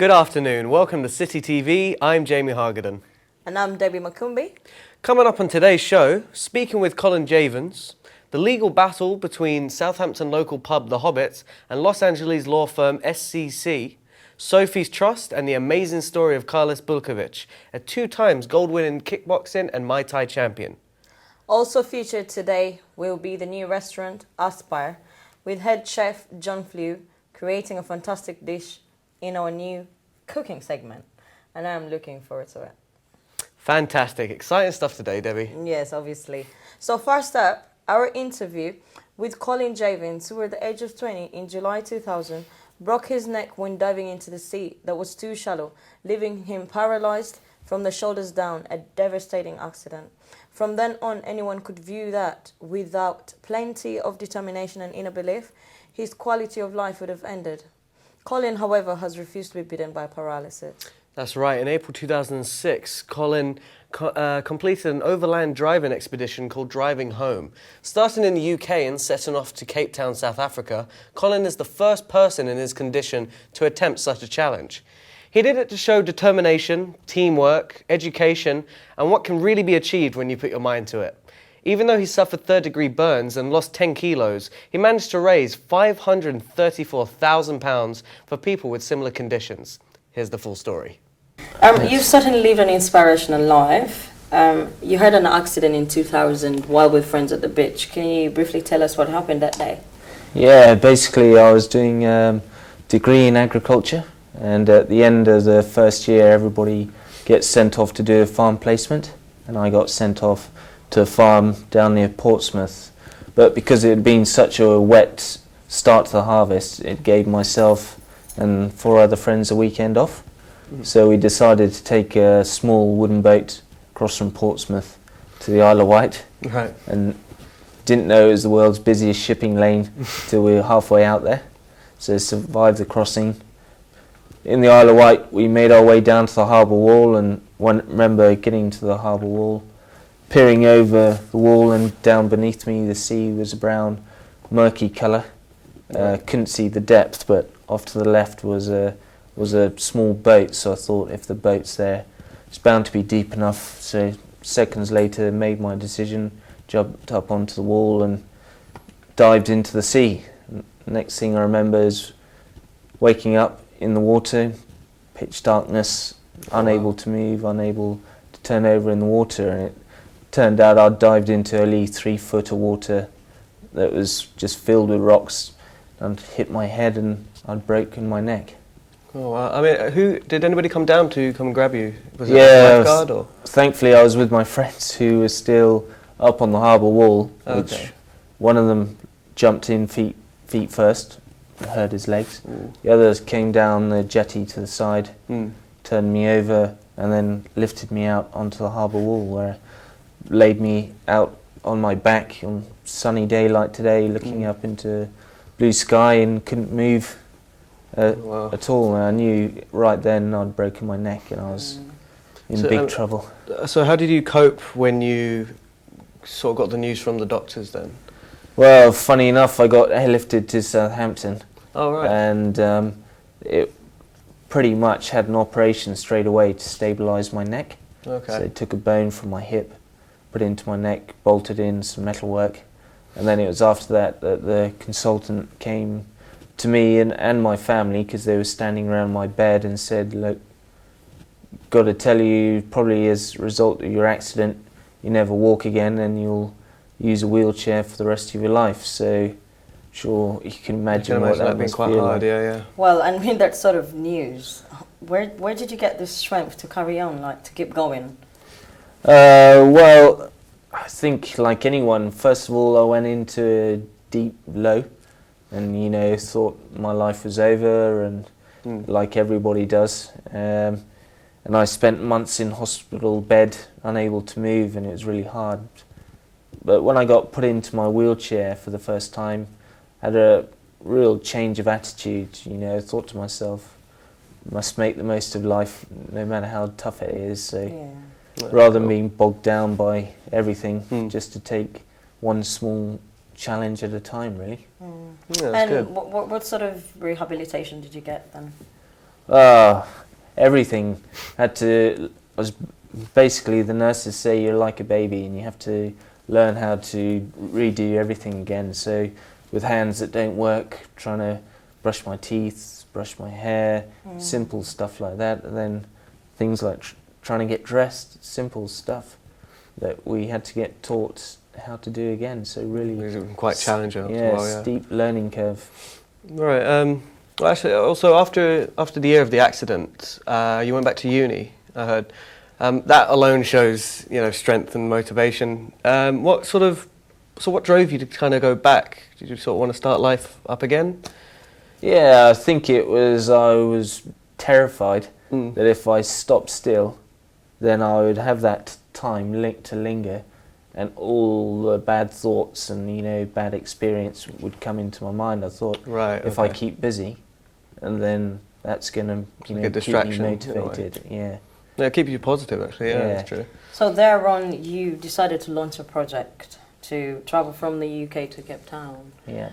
Good afternoon, welcome to City TV, I'm Jamie Hargadon. And I'm Debbie Makumbi. Coming up on today's show, speaking with Colin Javins, the legal battle between Southampton local pub The Hobbit and Los Angeles law firm SCC, Sophie's Trust and the amazing story of Karlis Burkovich, a 2 times gold-winning kickboxing and Muay Thai champion. Also featured today will be the new restaurant Aspire, with head chef John Flew creating a fantastic dish in our new cooking segment. And I'm looking forward to it. Fantastic, exciting stuff today, Debbie. Yes, obviously. So first up, our interview with Colin Javins, who at the age of 20 in July 2000 broke his neck when diving into the sea that was too shallow, leaving him paralyzed from the shoulders down, a devastating accident. From then on, anyone could view that without plenty of determination and inner belief, his quality of life would have ended. Colin, however, has refused to be bitten by paralysis. That's right. In April 2006, Colin completed an overland driving expedition called Driving Home. Starting in the UK and setting off to Cape Town, South Africa, Colin is the first person in his condition to attempt such a challenge. He did it to show determination, teamwork, education, and what can really be achieved when you put your mind to it. Even though he suffered third-degree burns and lost 10 kilos, he managed to raise £534,000 for people with similar conditions. Here's the full story. You've certainly lived an inspirational life. You had an accident in 2000 while with friends at the beach. Can you briefly tell us what happened that day? Yeah, basically I was doing a degree in agriculture, and at the end of the first year everybody gets sent off to do a farm placement, and I got sent off to a farm down near Portsmouth. But because it had been such a wet start to the harvest, it gave myself and 4 other friends a weekend off. So we decided to take a small wooden boat across from Portsmouth to the Isle of Wight. Right. And didn't know it was the world's busiest shipping lane till we were halfway out there. So survived the crossing. In the Isle of Wight, we made our way down to the harbour wall, and remember getting to the harbour wall, peering over the wall, and down beneath me the sea was a brown, murky colour. Couldn't see the depth, but off to the left was a small boat, so I thought if the boat's there, it's bound to be deep enough. So seconds later, made my decision, jumped up onto the wall and dived into the sea. Next thing I remember is waking up in the water, pitch darkness, unable to move, unable to turn over in the water, and it turned out I'd dived into only 3 foot of water that was just filled with rocks, and hit my head and I'd broken my neck. Oh, wow. I mean, did anybody come down to come and grab you? Was it Yeah, a lifeguard or? Thankfully I was with my friends who were still up on the harbour wall, which one of them jumped in feet first, hurt his legs. Ooh. The others came down the jetty to the side, turned me over, and then lifted me out onto the harbour wall, where laid me out on my back on sunny day like today, looking up into blue sky, and couldn't move at all. And I knew right then I'd broken my neck and I was in big trouble. So how did you cope when you sort of got the news from the doctors then? Well, funny enough, I got airlifted to Southampton. Oh, right. And it pretty much had an operation straight away to stabilise my neck. Okay. So they took a bone from my hip, put it into my neck, bolted in some metalwork, and then it was after that that the consultant came to me and my family, because they were standing around my bed, and said, look, got to tell you, probably as a result of your accident, you never walk again and you'll use a wheelchair for the rest of your life. So sure, you can imagine what that must quite feel hard, like. yeah. Well, and with that sort of news, where did you get the strength to carry on, like to keep going? Well, I think like anyone, first of all I went into a deep low, and thought my life was over, and like everybody does. And I spent months in hospital bed, unable to move, and it was really hard. But when I got put into my wheelchair for the first time, I had a real change of attitude. I thought to myself, must make the most of life, no matter how tough it is. So rather than being bogged down by everything, just to take one small challenge at a time, really. Yeah, that's and good. what sort of rehabilitation did you get then? Everything was basically, the nurses say you're like a baby and you have to learn how to redo everything again. So with hands that don't work, trying to brush my teeth, brush my hair, simple stuff like that. And then things like trying to get dressed, simple stuff that we had to get taught how to do again. So really quite challenging. Steep learning curve. Right. Well, actually, also after the year of the accident, you went back to uni. I heard. That alone shows, strength and motivation. What drove you to kind of go back? Did you sort of want to start life up again? Yeah, I think I was terrified that if I stopped still, then I would have that time to linger, and all the bad thoughts and bad experience would come into my mind. I thought, if I keep busy, and then that's going to keep me motivated. Yeah, keep you positive actually. Yeah, that's true. So thereon, you decided to launch a project to travel from the UK to Cape Town. Yeah.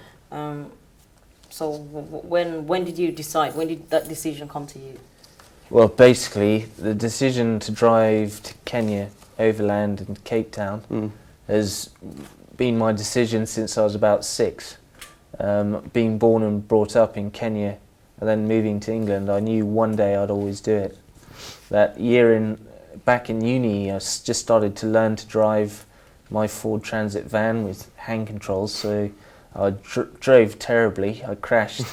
So when did you decide? When did that decision come to you? Well, basically, the decision to drive to Kenya overland and Cape Town has been my decision since I was about 6. Being born and brought up in Kenya and then moving to England, I knew one day I'd always do it. That year back in uni, I just started to learn to drive my Ford Transit van with hand controls, so I drove terribly. I crashed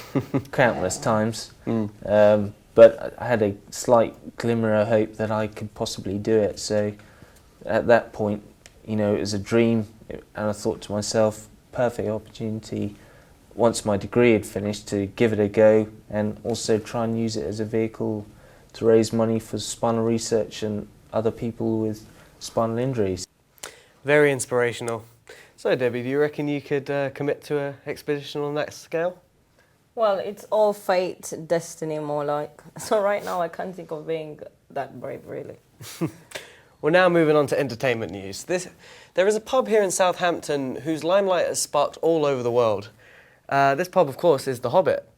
countless times, but I had a slight glimmer of hope that I could possibly do it. So at that point, it was a dream, and I thought to myself, perfect opportunity once my degree had finished to give it a go, and also try and use it as a vehicle to raise money for spinal research and other people with spinal injuries. Very inspirational. So Debbie, do you reckon you could commit to an expedition on that scale? Well, it's all fate, destiny more like. So right now I can't think of being that brave, really. We're now moving on to entertainment news. There is a pub here in Southampton whose limelight has sparked all over the world. This pub, of course, is the Hobbit.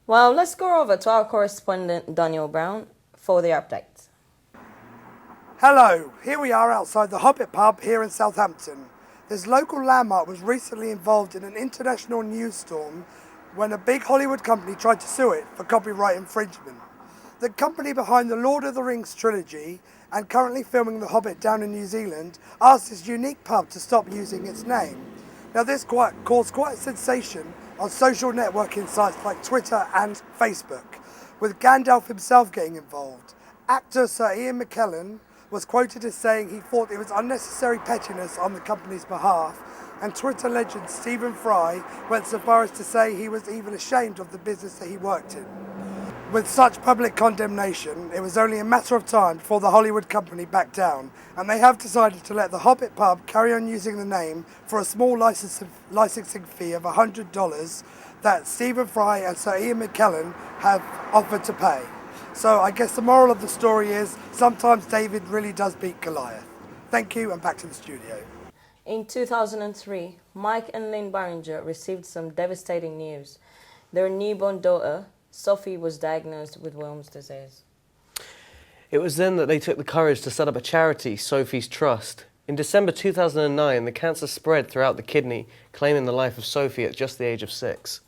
Well, let's go over to our correspondent Daniel Browne for the update. Hello, here we are outside the Hobbit Pub here in Southampton. This local landmark was recently involved in an international news storm when a big Hollywood company tried to sue it for copyright infringement. The company behind the Lord of the Rings trilogy and currently filming The Hobbit down in New Zealand asked this unique pub to stop using its name. Now this caused quite a sensation on social networking sites like Twitter and Facebook, with Gandalf himself getting involved. Actor Sir Ian McKellen was quoted as saying he thought it was unnecessary pettiness on the company's behalf, and Twitter legend Stephen Fry went so far as to say he was even ashamed of the business that he worked in. With such public condemnation, it was only a matter of time before the Hollywood company backed down, and they have decided to let the Hobbit Pub carry on using the name for a small licensing fee of $100 that Stephen Fry and Sir Ian McKellen have offered to pay. So I guess the moral of the story is sometimes David really does beat Goliath. Thank you, and back to the studio. In 2003, Mike and Lynn Barringer received some devastating news. Their newborn daughter, Sophie, was diagnosed with Wilms disease. It was then that they took the courage to set up a charity, Sophie's Trust. In December 2009, the cancer spread throughout the kidney, claiming the life of Sophie at just the age of 6.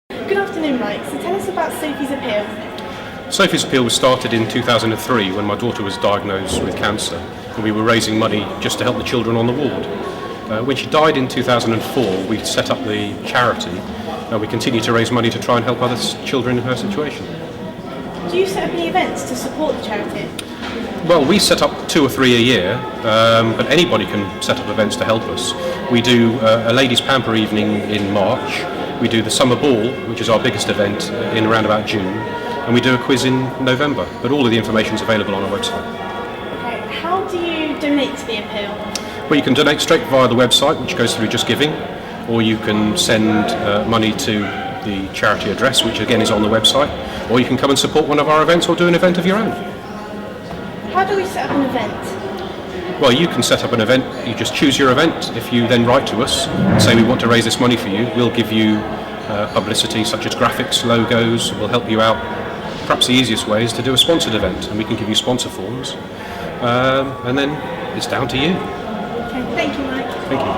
Good afternoon, Mike. So tell us about Sophie's appeal. Sophie's appeal was started in 2003 when my daughter was diagnosed with cancer, and we were raising money just to help the children on the ward. When she died in 2004, we set up the charity, and we continue to raise money to try and help other children in her situation. Do you set up any events to support the charity? Well, we set up 2 or 3 a year, but anybody can set up events to help us. We do a ladies' pamper evening in March. We do the summer ball, which is our biggest event, in around about June, and we do a quiz in November. But all of the information is available on our website. Okay, how do you donate to the appeal? Well, you can donate straight via the website, which goes through Just Giving, or you can send money to the charity address, which again is on the website, or you can come and support one of our events or do an event of your own. How do we set up an event? Well, you can set up an event, you just choose your event. If you then write to us and say we want to raise this money for you, we'll give you publicity such as graphics, logos will help you out. Perhaps the easiest way is to do a sponsored event, and we can give you sponsor forms, and then it's down to you. Okay, thank you, Mike. Thank you.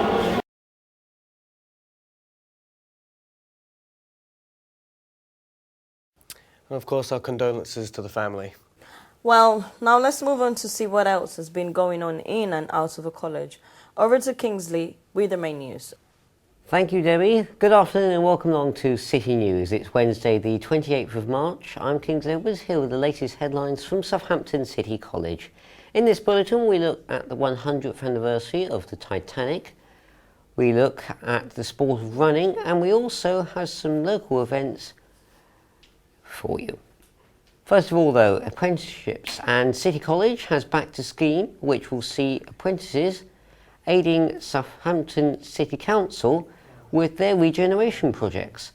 And of course, our condolences to the family. Well, now let's move on to see what else has been going on in and out of the college. Over to Kingsley with the main news. Thank you, Debbie. Good afternoon and welcome along to City News. It's Wednesday, the 28th of March. I'm Kingsley Edwards here with the latest headlines from Southampton City College. In this bulletin, we look at the 100th anniversary of the Titanic. We look at the sport of running, and we also have some local events for you. First of all, though, apprenticeships, and City College has backed a scheme which will see apprentices aiding Southampton City Council with their regeneration projects.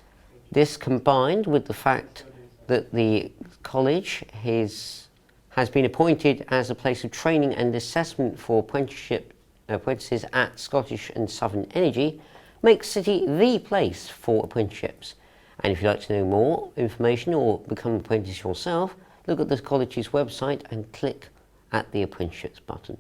This combined with the fact that the college has been appointed as a place of training and assessment for apprentices at Scottish and Southern Energy makes City the place for apprenticeships. And if you'd like to know more information or become an apprentice yourself, look at the college's website and click at the apprenticeships button.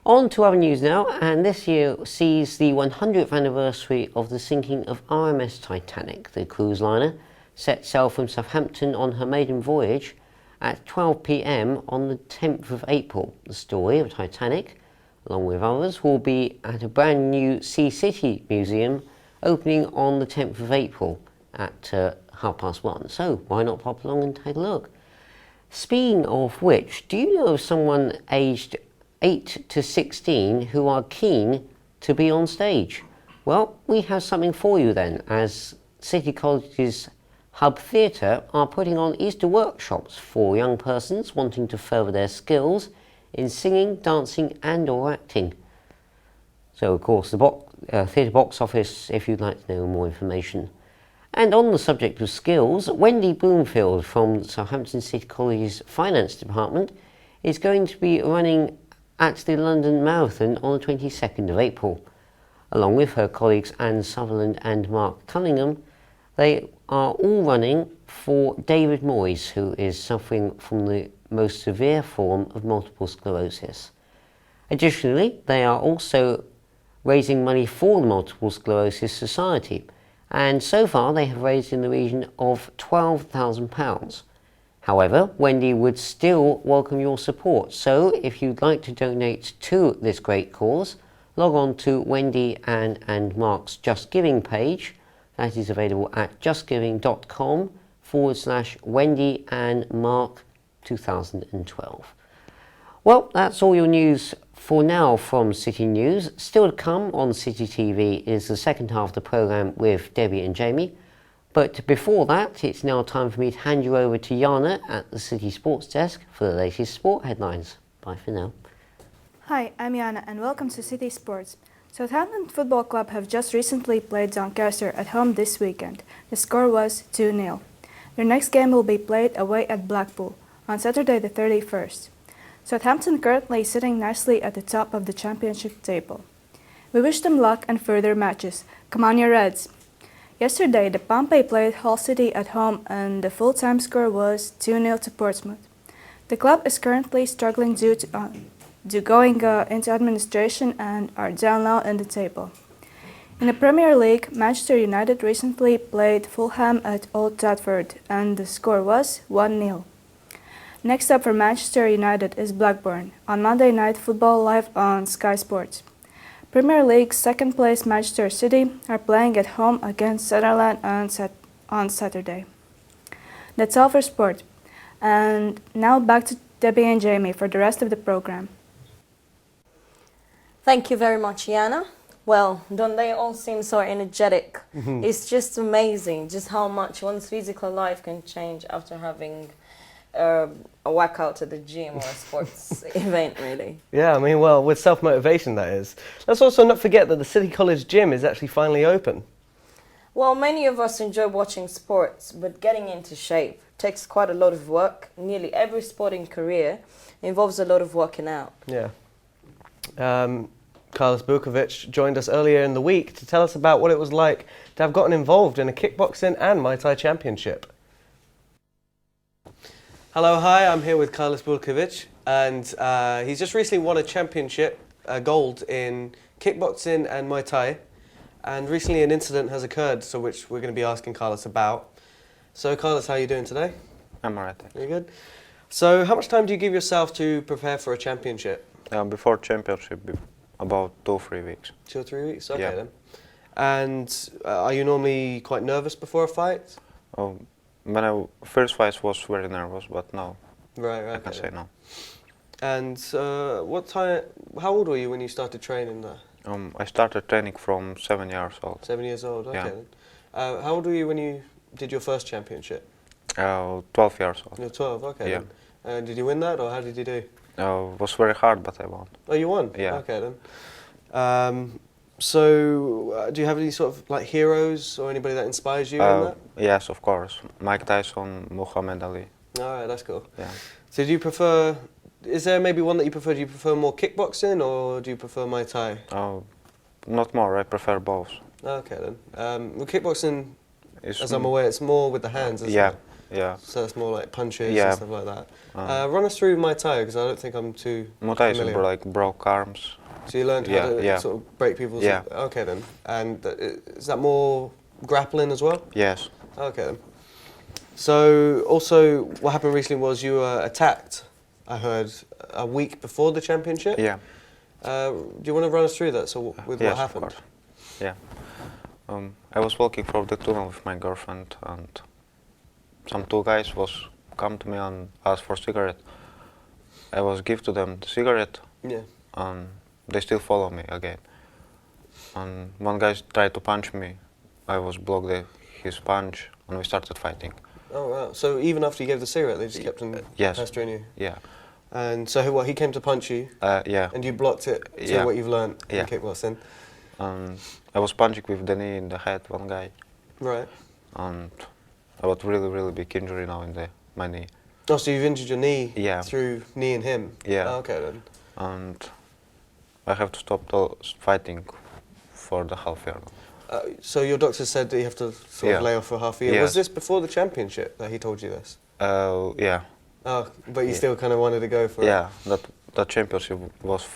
On to other news now, and this year sees the 100th anniversary of the sinking of RMS Titanic. The cruise liner set sail from Southampton on her maiden voyage at 12 p.m. on the 10th of April. The story of Titanic, along with others, will be at a brand new Sea City Museum opening on the 10th of April at 1:30. So why not pop along and take a look? Speaking of which, do you know of someone aged 8 to 16 who are keen to be on stage? Well, we have something for you then, as City College's Hub Theatre are putting on Easter workshops for young persons wanting to further their skills in singing, dancing and or acting. So of course the theatre box office if you'd like to know more information. And on the subject of skills, Wendy Bloomfield from Southampton City College's Finance Department is going to be running at the London Marathon on the 22nd of April. Along with her colleagues Anne Sutherland and Mark Cunningham, they are all running for David Moyes, who is suffering from the most severe form of multiple sclerosis. Additionally, they are also raising money for the Multiple Sclerosis Society, and so far they have raised in the region of £12,000. However, Wendy would still welcome your support, so if you'd like to donate to this great cause, log on to Wendy, Anne and Mark's Just Giving page. That is available at justgiving.com/Wendy Anne Mark 2012. Well, that's all your news for now from City News. Still to come on City TV is the second half of the programme with Debbie and Jamie. But before that, it's now time for me to hand you over to Jana at the City Sports Desk for the latest sport headlines. Bye for now. Hi, I'm Jana and welcome to City Sports. Southampton Football Club have just recently played Doncaster at home this weekend. The score was 2-0. Their next game will be played away at Blackpool on Saturday the 31st. Southampton currently sitting nicely at the top of the championship table. We wish them luck and further matches. Come on, you Reds! Yesterday, the Pompey played Hull City at home and the full-time score was 2-0 to Portsmouth. The club is currently struggling due going into administration and are down low in the table. In the Premier League, Manchester United recently played Fulham at Old Trafford and the score was 1-0. Next up for Manchester United is Blackburn on Monday Night Football live on Sky Sports. Premier League second place Manchester City are playing at home against Sunderland on Saturday. That's all for sport. And now back to Debbie and Jamie for the rest of the program. Thank you very much, Jana. Well, don't they all seem so energetic? It's just amazing just how much one's physical life can change after having a workout at the gym or a sports event, really. Yeah, I mean, well, with self-motivation, that is. Let's also not forget that the City College gym is actually finally open. Well, many of us enjoy watching sports, but getting into shape takes quite a lot of work. Nearly every sporting career involves a lot of working out. Yeah. Karlos Burkovich joined us earlier in the week to tell us about what it was like to have gotten involved in a kickboxing and Muay Thai championship. Hello, hi, I'm here with Karlis Burkovich, and he's just recently won a championship, gold in kickboxing and Muay Thai, and recently an incident has occurred, so which we're going to be asking Karlis about. So Karlis, how are you doing today? I'm alright. Are you good? So how much time do you give yourself to prepare for a championship? Before championship, about 2 or 3 weeks. 2 or 3 weeks? Okay Yeah. then. And are you normally quite nervous before a fight? When I first fight was very nervous, but now Right, I can say no. And how old were you when you started training there? I started training from 7 years old. 7 years old, okay. Yeah. Then. How old were you when you did your first championship? 12 years old. You were 12, okay. Yeah. Then. Did you win that, or how did you do? It was very hard, but I won. Oh, you won? Yeah. Okay then. So, do you have any sort of like heroes or anybody that inspires you in that? Yes, of course. Mike Tyson, Muhammad Ali. Alright, that's cool. Yeah. So do you prefer, is there maybe one that you prefer? Do you prefer more kickboxing or do you prefer Muay Thai? Not more, I prefer both. Okay then. Well, kickboxing, It's as I'm aware, it's more with the hands, isn't yeah, it? yeah. So it's more like punches Yeah. and stuff like that. Run us through Muay Thai, because I don't think I'm too Muay Thai is familiar. like broke arms. So you learned how to sort of break people's... Yeah. Okay then. And is that more grappling as well? Yes. Okay then. So also what happened recently was you were attacked, I heard, a week before the championship? Yeah. Do you want to run us through that? So with Yes, what happened? of course. Yeah. I was walking through the tunnel with my girlfriend, and some 2 guys was come to me and asked for cigarette. I was give to them the cigarette, Yeah. and they still follow me again. And one guy tried to punch me. I was blocked his punch, and we started fighting. Oh wow. So even after you gave the cigarette, they just kept on Yes. pestering you? Yeah. And so he came to punch you, Yeah. and you blocked it to Yeah. what you've learned Yeah. in kickboxing? I was punching with the knee in the head, one guy, Right. and I got really big injury now in my knee. Oh, so you've injured your knee Yeah. through kneeing him? Yeah. Oh, okay then. And I have to stop fighting for the half year. So your doctor said that you have to sort of Yeah. lay off for half a year. Yes. Was this before the championship that he told you this? Yeah. Oh, but you Yeah. still kind of wanted to go for it? Yeah, that championship was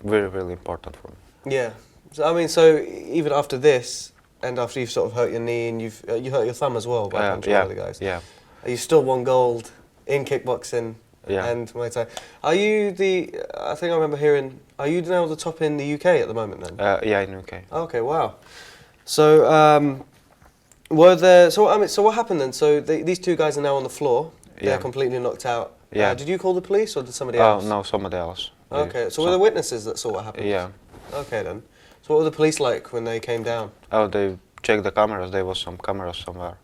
really important for me. Yeah. So I mean, so even after this, and after you've sort of hurt your knee and you hurt your thumb as well by punching yeah, one of the guys. yeah. You still won gold in kickboxing Yeah. and Muay Thai. Are you I think I remember hearing, are you now the top in the UK at the moment then? Yeah, in UK. Okay, wow. So, so what happened then? So these 2 guys are now on the floor. They're Yeah. completely knocked out. Yeah. Did you call the police or did somebody else? No, somebody else. Okay, so were there witnesses that saw what happened? Yeah. Okay then. So what were the police like when they came down? They checked the cameras. There was some cameras somewhere.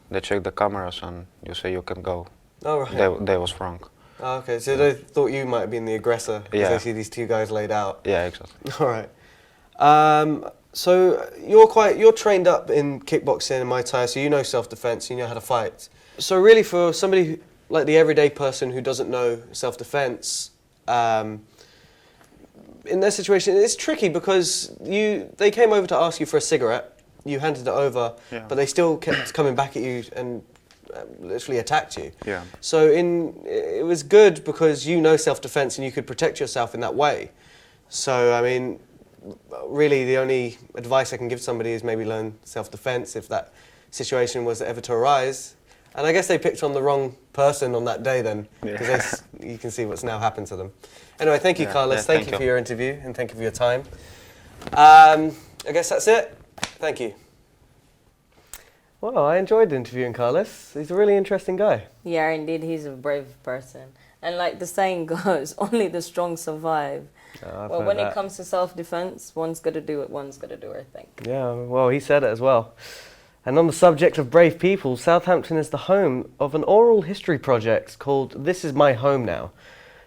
They checked the cameras and you say you can go. Oh right. They was wrong. Okay, so they thought you might have been the aggressor because Yeah. they see these 2 guys laid out. Yeah, exactly. All right. So you're trained up in kickboxing and Muay Thai, so you know self-defense, you know how to fight. So really, for somebody like the everyday person who doesn't know self-defense, in their situation, it's tricky because they came over to ask you for a cigarette, you handed it over, Yeah. but they still kept coming back at you and literally attacked you. Yeah. So it was good because you know self-defense and you could protect yourself in that way. So I mean, really the only advice I can give somebody is maybe learn self-defense if that situation was ever to arise. And I guess they picked on the wrong person on that day then, because you can see what's now happened to them. Anyway, thank you, Karlis. Yeah, thank you for your interview and thank you for your time. I guess that's it. Thank you. Well, I enjoyed interviewing Karlis. He's a really interesting guy. Yeah, indeed, he's a brave person. And like the saying goes, only the strong survive. Well, when it comes to self-defense, one's got to do what one's got to do, I think. Yeah, well, he said it as well. And on the subject of brave people, Southampton is the home of an oral history project called This Is My Home Now.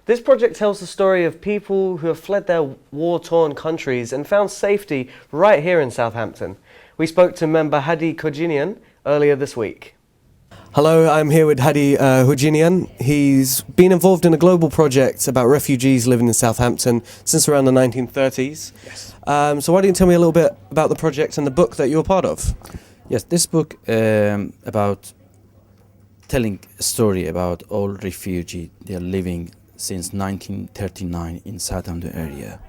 This project tells the story of people who have fled their war-torn countries and found safety right here in Southampton. We spoke to member Hadi Khojinian earlier this week. Hello, I'm here with Hadi Khojinian. He's been involved in a global project about refugees living in Southampton since around the 1930s. Yes. So why don't you tell me a little bit about the project and the book that you're part of? Yes, this book about telling a story about all refugees they are living since 1939 in Southampton area,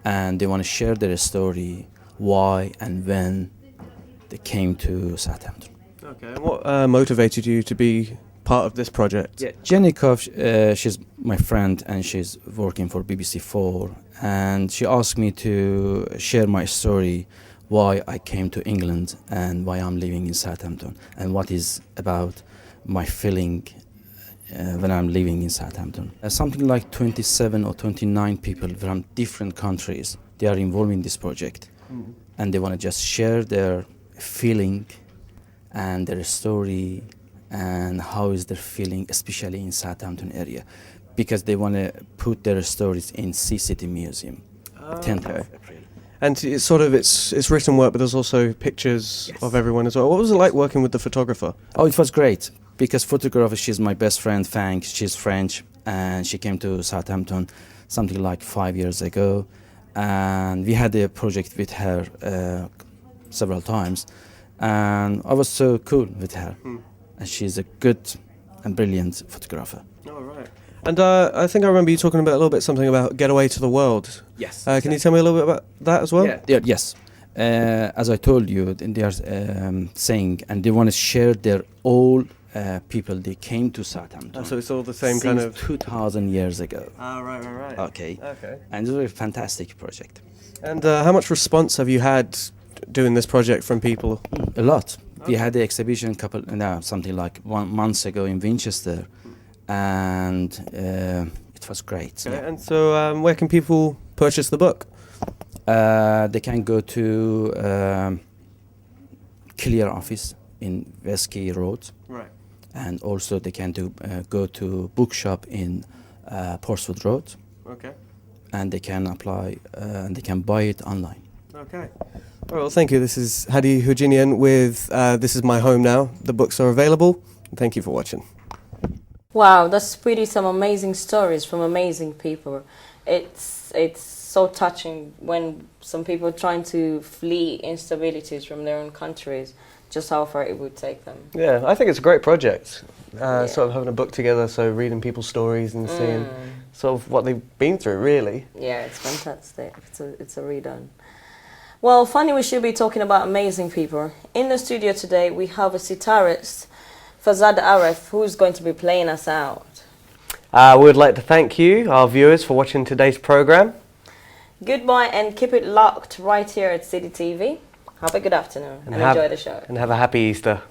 and they want to share their story, why and when they came to Southampton. Okay, and what motivated you to be part of this project? Yeah, Jenny Kov, she's my friend and she's working for BBC4, and she asked me to share my story, why I came to England and why I'm living in Southampton, and what is about my feeling when I'm living in Southampton. Something like 27 or 29 people from different countries, they are involved in this project, and they want to just share their feeling and their story and how is their feeling, especially in Southampton area, because they want to put their stories in Sea City Museum, 10th of April. And it's sort of it's written work, but there's also pictures of everyone as well. What was it like working with the photographer? Oh, it was great, because photographer, she's my best friend, Fang. She's French, and she came to Southampton something like 5 years ago, and we had a project with her several times, and I was so cool with her, and she's a good and brilliant photographer. Oh, right. And I think I remember you talking about a little bit something about Getaway to the World. Yes. Can you tell me a little bit about that as well? Yeah, yes. As I told you, they are saying, and they want to share their all people they came to Southampton. So it's all the same kind of 2,000 years ago. Ah, right. Okay. Okay. And it's a very fantastic project. And how much response have you had doing this project from people? A lot. We had the exhibition something like 1 month ago in Winchester, and it was great. Okay. And so where can people purchase the book? They can go to Clear office in Westquay Road. Right. And also they can go to bookshop in Portswood Road. Okay. And they can apply and they can buy it online. Okay. All right, well, thank you. This is Hadi Khojinian with This Is My Home Now. The books are available. Thank you for watching. Wow, that's pretty some amazing stories from amazing people. It's so touching when some people are trying to flee instabilities from their own countries, just how far it would take them. Yeah, I think it's a great project. Sort of having a book together, so reading people's stories and seeing sort of what they've been through, really. Yeah, it's fantastic. It's a redone. Well, funny we should be talking about amazing people. In the studio today, we have a sitarist, Farzad Ariff, who's going to be playing us out. We would like to thank you, our viewers, for watching today's programme. Goodbye and keep it locked right here at City TV. Have a good afternoon and enjoy the show. And have a happy Easter.